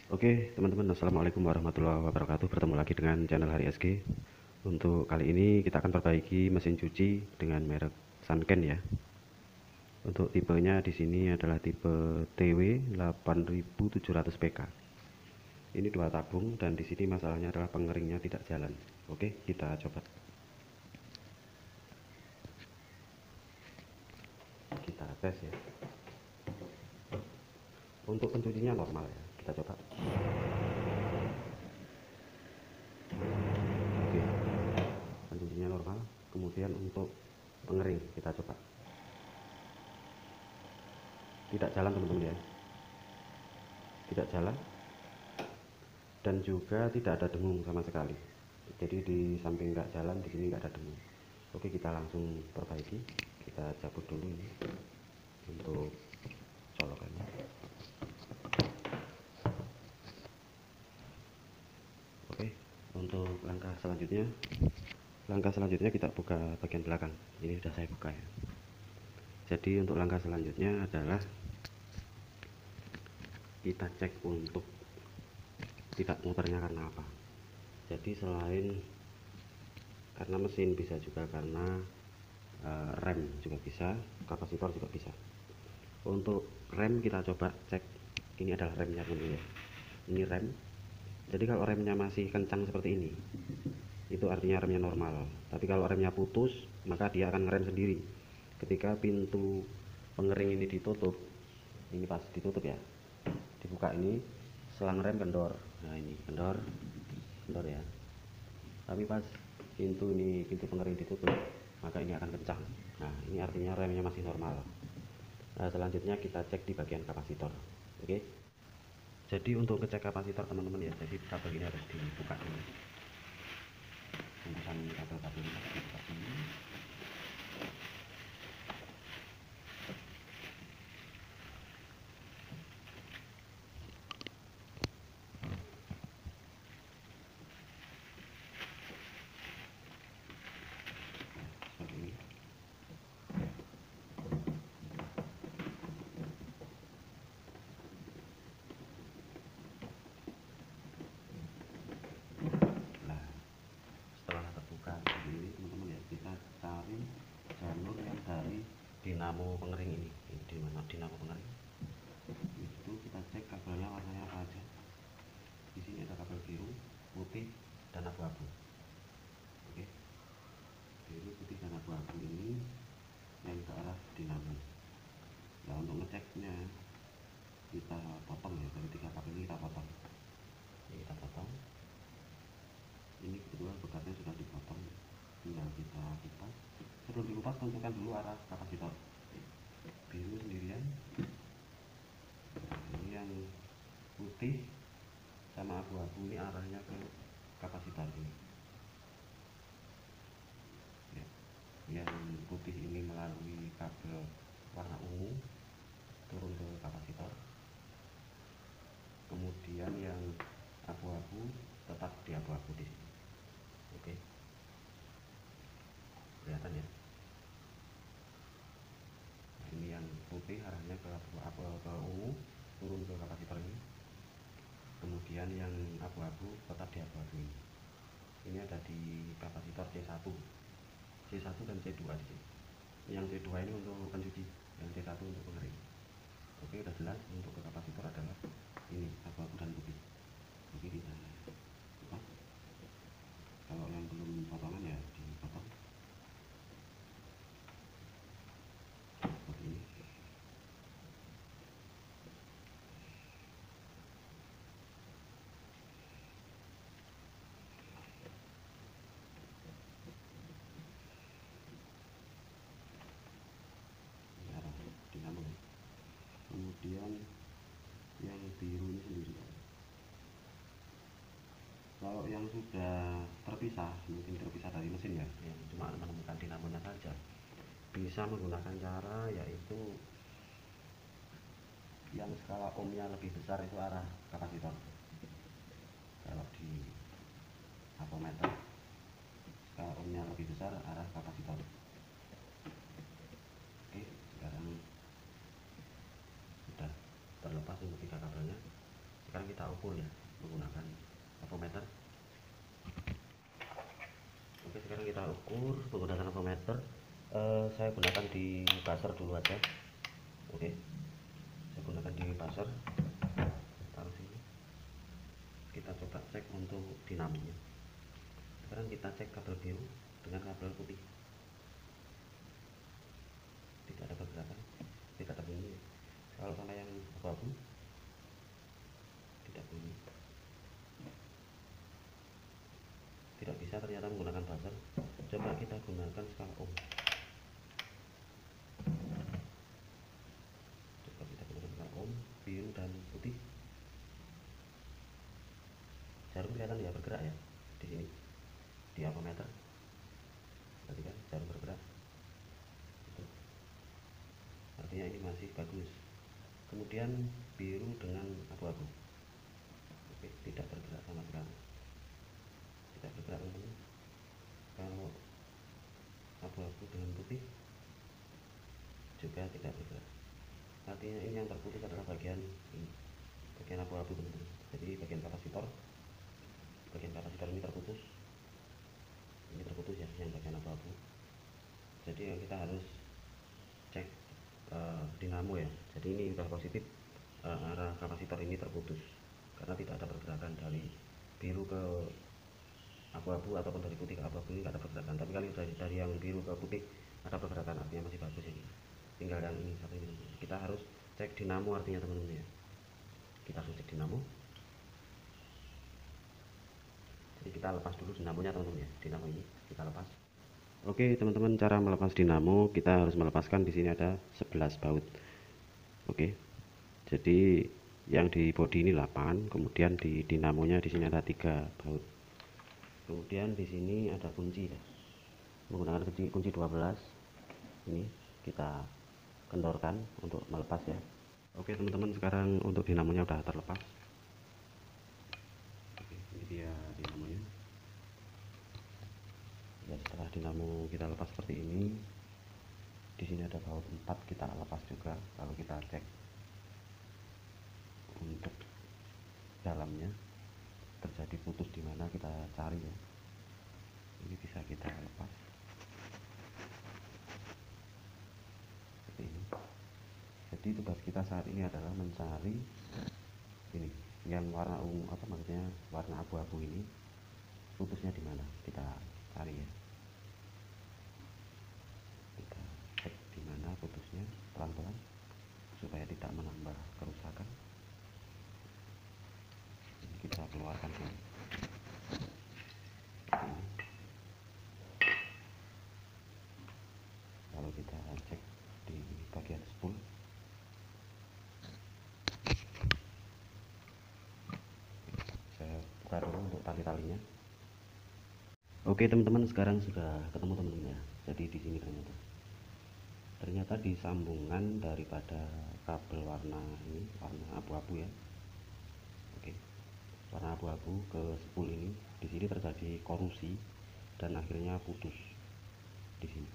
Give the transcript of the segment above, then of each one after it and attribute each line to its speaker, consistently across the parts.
Speaker 1: Oke teman-teman, assalamualaikum warahmatullahi wabarakatuh. Bertemu lagi dengan channel Hari SG. Untuk kali ini kita akan perbaiki mesin cuci dengan merek Sanken ya. Untuk tipenya di sini adalah tipe TW 8700 PK. Ini 2 tabung dan di sini masalahnya adalah pengeringnya tidak jalan. Oke, kita coba. Kita tes ya. Untuk pencucinya normal ya. Kita coba. Oke, pencucinya normal. Kemudian untuk pengering kita coba. Tidak jalan teman-teman ya. Tidak jalan. Dan juga tidak ada dengung sama sekali. Jadi di samping nggak jalan, di sini nggak ada dengung. Oke, kita langsung perbaiki. Kita cabut dulu ini untuk colokannya. Oke, untuk langkah selanjutnya kita buka bagian belakang. Ini sudah saya buka ya. Jadi untuk langkah selanjutnya adalah kita cek untuk tidak muternya karena apa. Jadi selain karena mesin, bisa juga karena rem juga bisa, kapasitor juga bisa. Untuk rem kita coba cek. Ini adalah remnya dulu ya. Ini rem. Jadi kalau remnya masih kencang seperti ini, itu artinya remnya normal. Tapi kalau remnya putus, maka dia akan ngerem sendiri. Ketika pintu pengering ini ditutup, ini pas ditutup ya, dibuka ini, selang rem kendor. Nah ini kendor ya. Tapi pas pintu pengering ditutup, maka ini akan kencang. Nah ini artinya remnya masih normal. Nah selanjutnya kita cek di bagian kapasitor. Oke, jadi untuk ngecek kapasitor teman-teman ya, jadi kabel ini harus dibuka dulu. Bungkusan kabel-kabel ini dibuka dulu. Seperti ini. Nah setelah terbuka seperti ini teman-teman ya, kita cari jalur yang dari dinamo pengering ini. Ini di mana dinamo pengering? Itu kita cek kabelnya warnanya apa aja. Di sini ada kabel biru, putih, dan abu-abu. Oke, biru, putih, dan abu-abu ini yang ke arah dinamo. Nah untuk ngeceknya kita potong ya, dari 3 kabel ini kita potong. Ini kita potong. Ini kedua bekatnya sudah dipotong, tinggal kita kupas. Sebelum dikupas tentukan dulu arah kapasitor. Biru sendirian, ini yang putih sama abu-abu ini arahnya ke kapasitor ini ya. Yang putih ini melalui kabel warna ungu turun ke kapasitor, kemudian yang abu-abu tetap di abu-abu di sini. Oke, kelihatan ya. Nah, ini yang putih arahnya ke ungu turun ke kapasitor ini, kemudian yang abu-abu tetap di abu-abu ini. Ini ada di kapasitor C1 dan C2 di sini. Yang C2 ini untuk pencuci, yang C1 untuk pengering. Oke, udah jelas. Untuk ke kapasitor adalah ini abu-abu dan putih. Oke, kita buka. Kalau yang belum potongan ya dipotong seperti ini. Ini arah dinamo ya. Kemudian yang biru ini sendiri. Kalau yang sudah terpisah, mungkin terpisah dari mesin ya, yang cuma menemukan dinamonya saja, bisa menggunakan cara yaitu yang skala ohmnya lebih besar itu arah kapasitor. Kalau di avometer skala ohmnya lebih besar arah kapasitor. Oke, sekarang sudah terlepas untuk 3 kabelnya. sekarang kita ukur ya menggunakan avometer. Oke, sekarang kita ukur menggunakan avometer. Saya gunakan di buzzer dulu aja. Oke, saya gunakan di buzzer. Taruh sini. Kita coba cek untuk dinamonya. Sekarang kita cek kabel biru dengan kabel putih. Tidak ada pergerakan, tidak ada bunyi. Kalau sama yang abu-abu tidak bunyi. Tidak bisa ternyata menggunakan buzzer. Coba kita gunakan skala ohm. Coba kita gunakan skala ohm, biru dan putih. Jarum kelihatan ya bergerak ya di sini di avometer. Berarti kan jarum bergerak. Itu. Artinya ini masih bagus. Kemudian biru dengan abu-abu. Oke, tidak bergerak sama sekali. Tidak bergerak teman-teman. Kalau abu-abu dengan putih juga tidak bergerak. Artinya ini yang terputus adalah bagian ini, bagian abu-abu teman-teman. Jadi bagian kapasitor ini terputus. Ini terputus ya, yang bagian abu-abu. Jadi yang kita harus cek dinamo ya. Jadi ini sudah positif, arah kapasitor ini terputus karena tidak ada pergerakan dari biru ke abu-abu ataupun dari putih ke abu-abu, ini tidak ada pergerakan. Tapi kalau dari yang biru ke putih ada pergerakan, artinya masih bagus ini. Tinggal yang ini satu ini, kita harus cek dinamo artinya teman-teman ya. Kita harus cek dinamo. Jadi kita lepas dulu dinamonya teman-teman ya. Dinamo ini kita lepas. Oke teman-teman, cara melepas dinamo kita harus melepaskan. Di sini ada 11 baut. Oke, jadi yang di bodi ini 8, kemudian di dinamonya di sini ada 3 baut. Kemudian di sini ada kunci ya. Menggunakan kunci 12. Ini kita kendorkan untuk melepas ya. Oke teman-teman, sekarang untuk dinamonya udah terlepas. Oke, ini dia dinamonya. Ya, setelah dinamo kita lepas seperti ini, di sini ada baut 4, kita lepas juga. Kalau kita cek untuk dalamnya terjadi putus di mana, kita cari ya. Ini bisa kita lepas seperti ini. Jadi tugas kita saat ini adalah mencari ini yang warna ungu, apa maksudnya warna abu-abu ini, putusnya di mana, kita cari ya. Kita cek di mana putusnya pelan-pelan supaya tidak menambah kerusakan. Ini kita keluarkan sini. Ini. Kalau kita cek di bagian spool, saya buka dulu untuk tali-talinya. Oke teman-teman, sekarang sudah ketemu teman-teman ya. Jadi di sini ternyata di sambungan daripada kabel warna ini, warna abu-abu ya. Oke, warna abu-abu ke spool ini, di sini terjadi korosi dan akhirnya putus di sini.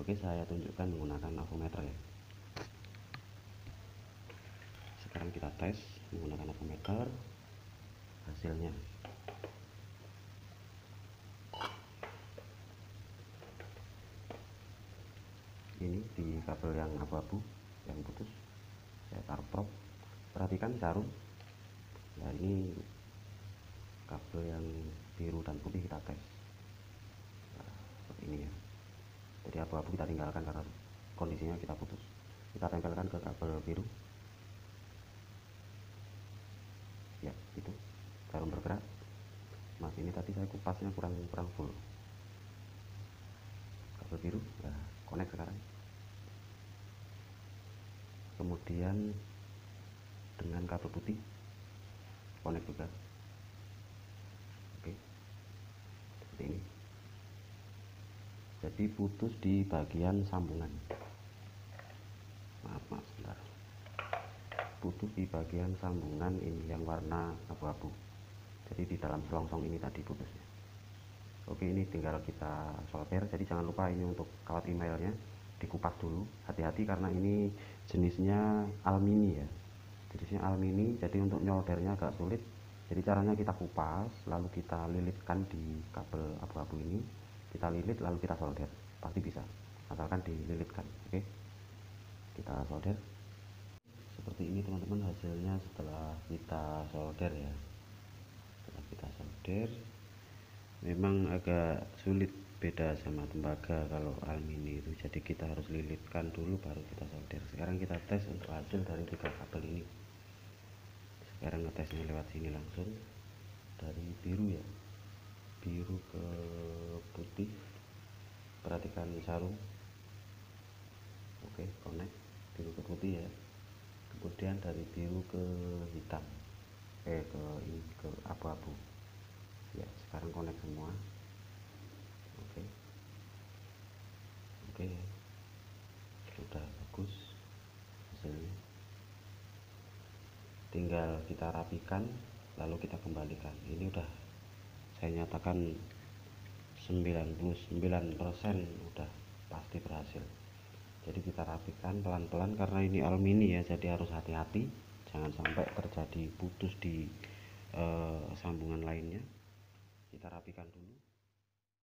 Speaker 1: Oke, saya tunjukkan menggunakan avometer ya. Sekarang kita tes menggunakan avometer, hasilnya ini di kabel yang abu-abu yang putus, saya taruh prop. Perhatikan jarum ya, ini kabel yang biru dan putih kita tes. Nah, seperti ini ya. Jadi abu-abu kita tinggalkan karena kondisinya kita putus. Kita tempelkan ke kabel biru ya, itu jarum bergerak. Mas, ini tadi saya kupasnya kurang full. Kabel biru ya, connect sekarang. Kemudian dengan kabel putih connect juga. Oke, seperti ini. Jadi putus di bagian sambungan. Maaf sebentar. Putus di bagian sambungan ini yang warna abu-abu. Jadi di dalam selongsong ini tadi putusnya. Oke, ini tinggal kita solder. Jadi jangan lupa ini untuk kawat emailnya dikupas dulu. Hati-hati karena ini jenisnya alumini ya. jenisnya alumini, jadi untuk nyoldernya agak sulit. Jadi caranya kita kupas, lalu kita lilitkan di kabel abu-abu ini, kita lilit lalu kita solder, pasti bisa, asalkan dililitkan. Oke, kita solder seperti ini teman-teman hasilnya setelah kita solder ya. Setelah kita solder, memang agak sulit, beda sama tembaga kalau alumini itu, jadi kita harus lilitkan dulu baru kita solder. Sekarang kita tes untuk hasil dari 3 kabel ini. Sekarang ngetesnya lewat sini langsung, dari biru ya, biru ke putih, perhatikan sarung. Oke, connect biru ke putih ya, kemudian dari biru ke hitam, ke abu-abu ya. Sekarang connect semua. Oke, oke, sudah bagus hasilnya, tinggal kita rapikan lalu kita kembalikan. Ini udah saya nyatakan 99% udah pasti berhasil. Jadi kita rapikan pelan-pelan karena ini alumini ya, jadi harus hati-hati jangan sampai terjadi putus di sambungan lainnya. Kita rapikan dulu.